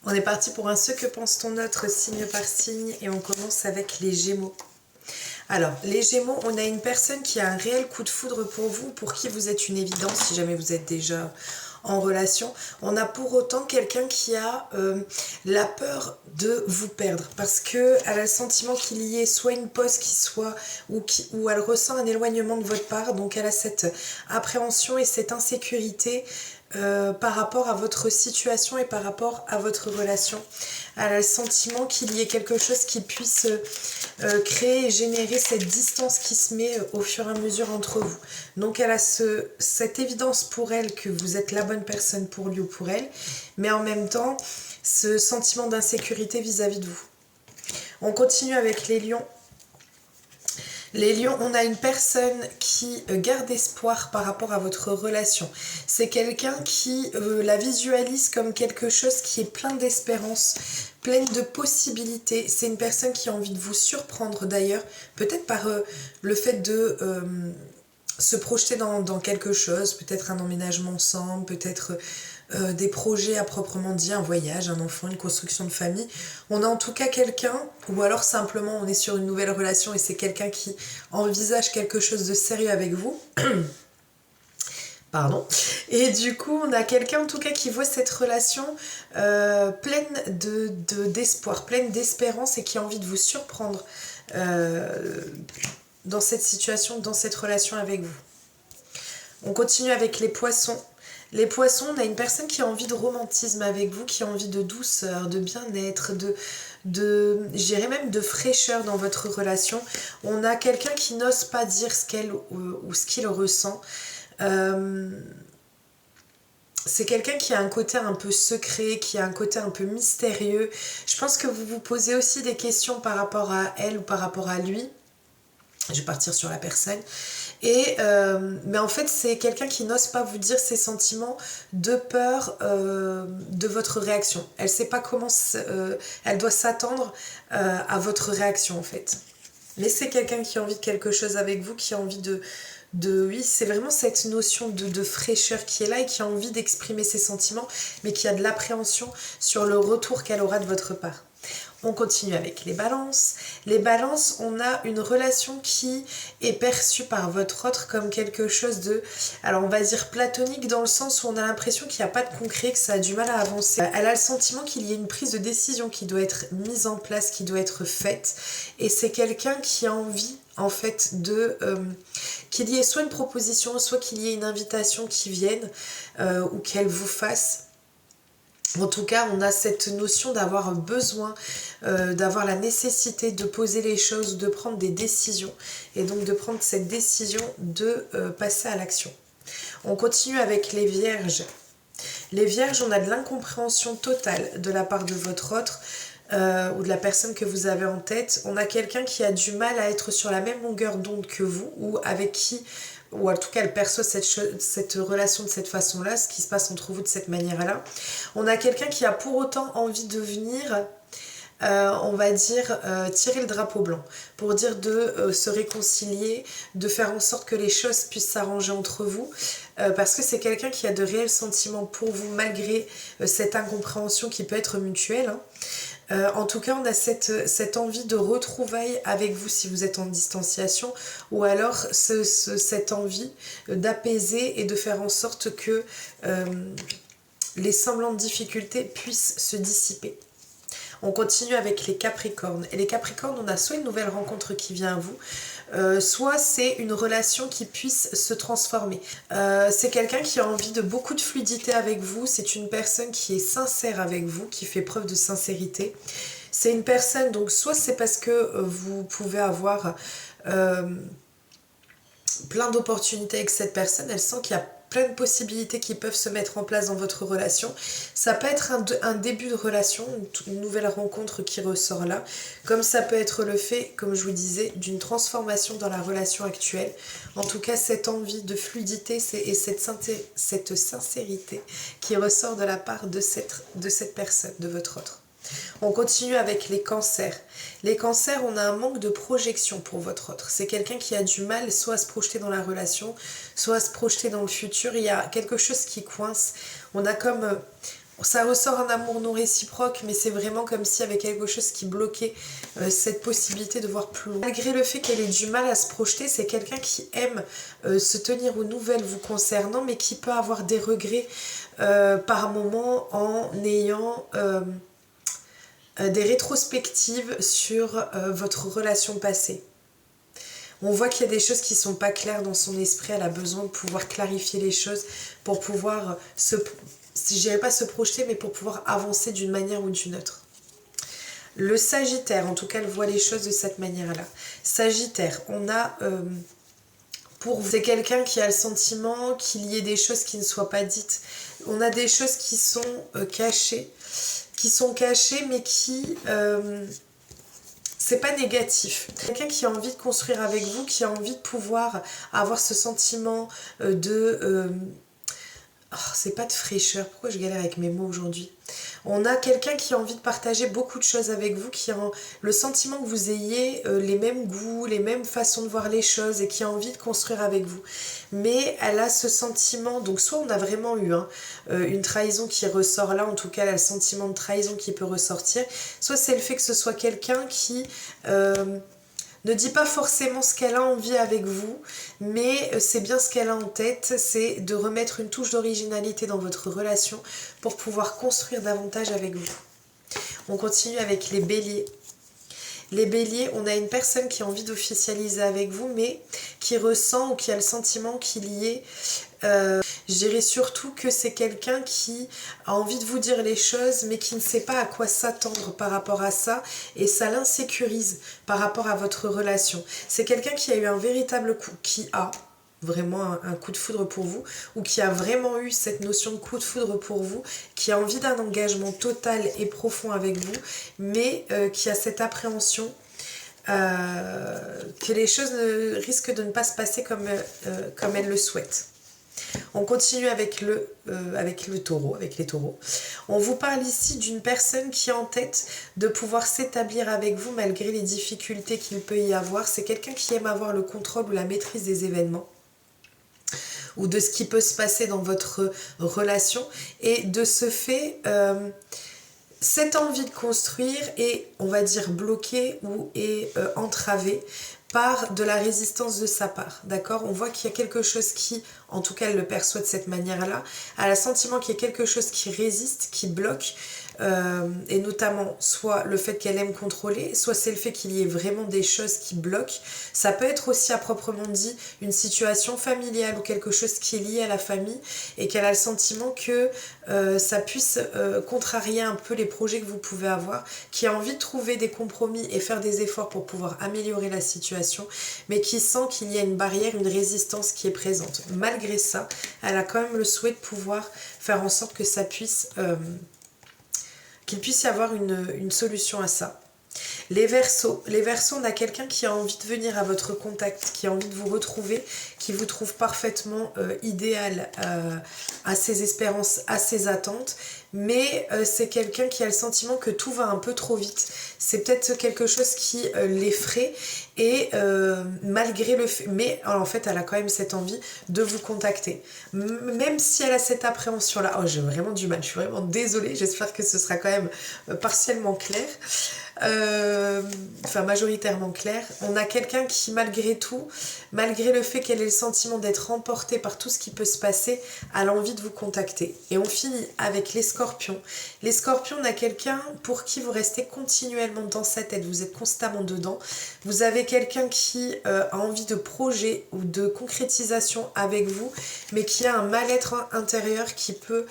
On est parti pour un ce que pense ton autre signe par signe et on commence avec les Gémeaux. Alors, les Gémeaux, on a une personne qui a un réel coup de foudre pour vous, pour qui vous êtes une évidence, si jamais vous êtes déjà en relation. On a pour autant quelqu'un qui a la peur de vous perdre, parce qu'elle a le sentiment qu'il y ait soit une pause qui soit, ou elle ressent un éloignement de votre part, donc elle a cette appréhension et cette insécurité par rapport à votre situation et par rapport à votre relation. Elle a le sentiment qu'il y ait quelque chose qui puisse créer et générer cette distance qui se met au fur et à mesure entre vous. Donc elle a cette évidence pour elle que vous êtes la bonne personne pour lui ou pour elle, mais en même temps ce sentiment d'insécurité vis-à-vis de vous. On continue avec les lions. Les lions, on a une personne qui garde espoir par rapport à votre relation. C'est quelqu'un qui la visualise comme quelque chose qui est plein d'espérance, pleine de possibilités. C'est une personne qui a envie de vous surprendre d'ailleurs, peut-être par le fait de se projeter dans quelque chose, peut-être un emménagement ensemble, peut-être des projets à proprement dit, un voyage, un enfant, une construction de famille. On a en tout cas quelqu'un, ou alors simplement on est sur une nouvelle relation et c'est quelqu'un qui envisage quelque chose de sérieux avec vous. Pardon. Et du coup, on a quelqu'un en tout cas qui voit cette relation pleine d'espoir, pleine d'espérance et qui a envie de vous surprendre dans cette situation, dans cette relation avec vous. On continue avec les poissons. Les poissons, on a une personne qui a envie de romantisme avec vous, qui a envie de douceur, de bien-être, je dirais même de fraîcheur dans votre relation. On a quelqu'un qui n'ose pas dire ce qu'elle ou ce qu'il ressent. C'est quelqu'un qui a un côté un peu secret, qui a un côté un peu mystérieux. Je pense que vous vous posez aussi des questions par rapport à elle ou par rapport à lui. Je vais partir sur la personne. Mais en fait, c'est quelqu'un qui n'ose pas vous dire ses sentiments de peur de votre réaction. Elle ne sait pas comment elle doit s'attendre à votre réaction en fait. Mais c'est quelqu'un qui a envie de quelque chose avec vous, qui a envie oui, c'est vraiment cette notion de fraîcheur qui est là et qui a envie d'exprimer ses sentiments, mais qui a de l'appréhension sur le retour qu'elle aura de votre part. On continue avec les balances. Les balances, on a une relation qui est perçue par votre autre comme quelque chose de, alors on va dire platonique dans le sens où on a l'impression qu'il n'y a pas de concret, que ça a du mal à avancer. Elle a le sentiment qu'il y a une prise de décision qui doit être mise en place, qui doit être faite. Et c'est quelqu'un qui a envie en fait qu'il y ait soit une proposition, soit qu'il y ait une invitation qui vienne ou qu'elle vous fasse. En tout cas, on a cette notion d'avoir besoin, d'avoir la nécessité de poser les choses, de prendre des décisions et donc de prendre cette décision de passer à l'action. On continue avec les vierges. Les vierges, on a de l'incompréhension totale de la part de votre autre ou de la personne que vous avez en tête. On a quelqu'un qui a du mal à être sur la même longueur d'onde que vous ou avec qui, ou en tout cas elle perçoit cette relation de cette façon-là, ce qui se passe entre vous de cette manière-là. On a quelqu'un qui a pour autant envie de venir, on va dire, tirer le drapeau blanc, pour dire de se réconcilier, de faire en sorte que les choses puissent s'arranger entre vous, parce que c'est quelqu'un qui a de réels sentiments pour vous, malgré cette incompréhension qui peut être mutuelle, hein. En tout cas, on a cette envie de retrouvailles avec vous si vous êtes en distanciation, ou alors cette envie d'apaiser et de faire en sorte que les semblants de difficultés puissent se dissiper. On continue avec les Capricornes. Et les Capricornes, on a soit une nouvelle rencontre qui vient à vous, soit c'est une relation qui puisse se transformer. C'est quelqu'un qui a envie de beaucoup de fluidité avec vous. C'est une personne qui est sincère avec vous, qui fait preuve de sincérité. C'est une personne, donc soit c'est parce que vous pouvez avoir plein d'opportunités avec cette personne. Elle sent qu'il y a plein de possibilités qui peuvent se mettre en place dans votre relation. Ça peut être un début de relation, une nouvelle rencontre qui ressort là, comme ça peut être le fait, comme je vous disais, d'une transformation dans la relation actuelle. En tout cas, cette envie de fluidité et cette sincérité qui ressort de la part de cette personne, de votre autre. On continue avec les cancers. Les cancers, on a un manque de projection pour votre autre. C'est quelqu'un qui a du mal soit à se projeter dans la relation, soit à se projeter dans le futur. Il y a quelque chose qui coince. On a comme Ça ressort un amour non réciproque, mais c'est vraiment comme s'il y avait quelque chose qui bloquait cette possibilité de voir plus loin. Malgré le fait qu'elle ait du mal à se projeter, c'est quelqu'un qui aime se tenir aux nouvelles vous concernant, mais qui peut avoir des regrets par moment en ayant des rétrospectives sur votre relation passée. On voit qu'il y a des choses qui ne sont pas claires dans son esprit, elle a besoin de pouvoir clarifier les choses pour pouvoir je dirais pas se projeter, mais pour pouvoir avancer d'une manière ou d'une autre. Le Sagittaire, en tout cas, elle voit les choses de cette manière-là. Sagittaire, on a pour vous, c'est quelqu'un qui a le sentiment qu'il y ait des choses qui ne soient pas dites. On a des choses qui sont cachées, mais qui c'est pas négatif. Quelqu'un qui a envie de construire avec vous, qui a envie de pouvoir avoir ce sentiment de c'est pas de fraîcheur, pourquoi je galère avec mes mots aujourd'hui? On a quelqu'un qui a envie de partager beaucoup de choses avec vous, qui a le sentiment que vous ayez les mêmes goûts, les mêmes façons de voir les choses et qui a envie de construire avec vous. Mais elle a ce sentiment, donc soit on a vraiment eu une trahison qui ressort là, en tout cas elle a le sentiment de trahison qui peut ressortir, soit c'est le fait que ce soit quelqu'un qui ne dit pas forcément ce qu'elle a envie avec vous, mais c'est bien ce qu'elle a en tête, c'est de remettre une touche d'originalité dans votre relation pour pouvoir construire davantage avec vous. On continue avec les béliers. Les béliers, on a une personne qui a envie d'officialiser avec vous, mais qui ressent ou qui a le sentiment qu'il y ait... je dirais surtout que c'est quelqu'un qui a envie de vous dire les choses, mais qui ne sait pas à quoi s'attendre par rapport à ça, et ça l'insécurise par rapport à votre relation. C'est quelqu'un qui a eu un véritable coup, qui a vraiment un coup de foudre pour vous, ou qui a vraiment eu cette notion de coup de foudre pour vous, qui a envie d'un engagement total et profond avec vous, mais qui a cette appréhension que les choses risquent de ne pas se passer comme elle le souhaite. On continue avec le taureau, avec les taureaux. On vous parle ici d'une personne qui a en tête de pouvoir s'établir avec vous malgré les difficultés qu'il peut y avoir. C'est quelqu'un qui aime avoir le contrôle ou la maîtrise des événements ou de ce qui peut se passer dans votre relation. Et de ce fait, cette envie de construire est, on va dire, bloquée ou est entravée par de la résistance de sa part, d'accord? On voit qu'il y a quelque chose qui, en tout cas elle le perçoit de cette manière-là, elle a le sentiment qu'il y a quelque chose qui résiste, qui bloque, et notamment soit le fait qu'elle aime contrôler, soit c'est le fait qu'il y ait vraiment des choses qui bloquent. Ça peut être aussi à proprement dit une situation familiale ou quelque chose qui est lié à la famille et qu'elle a le sentiment que ça puisse contrarier un peu les projets que vous pouvez avoir, qui a envie de trouver des compromis et faire des efforts pour pouvoir améliorer la situation, mais qui sent qu'il y a une barrière, une résistance qui est présente. Malgré ça, elle a quand même le souhait de pouvoir faire en sorte que ça puisse... qu'il puisse y avoir une solution à ça. Les Verseaux, on a quelqu'un qui a envie de venir à votre contact, qui a envie de vous retrouver, qui vous trouve parfaitement idéal à ses espérances, à ses attentes, mais c'est quelqu'un qui a le sentiment que tout va un peu trop vite. C'est peut-être quelque chose qui l'effraie et malgré le fait, mais en fait elle a quand même cette envie de vous contacter. Même si elle a cette appréhension-là, oh j'ai vraiment du mal, je suis vraiment désolée, j'espère que ce sera quand même partiellement clair. Enfin majoritairement clair, on a quelqu'un qui malgré tout, malgré le fait qu'elle ait le sentiment d'être emportée par tout ce qui peut se passer, a l'envie de vous contacter. Et on finit avec les scorpions. Les scorpions, on a quelqu'un pour qui vous restez continuellement dans sa tête, vous êtes constamment dedans. Vous avez quelqu'un qui a envie de projet ou de concrétisation avec vous, mais qui a un mal-être intérieur qui peut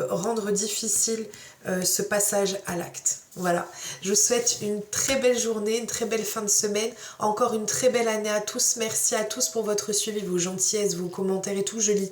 rendre difficile ce passage à l'acte. Voilà, je vous souhaite une très belle journée, une très belle fin de semaine, encore une très belle année à tous. Merci à tous pour votre suivi, vos gentillesses, vos commentaires et tout, je lis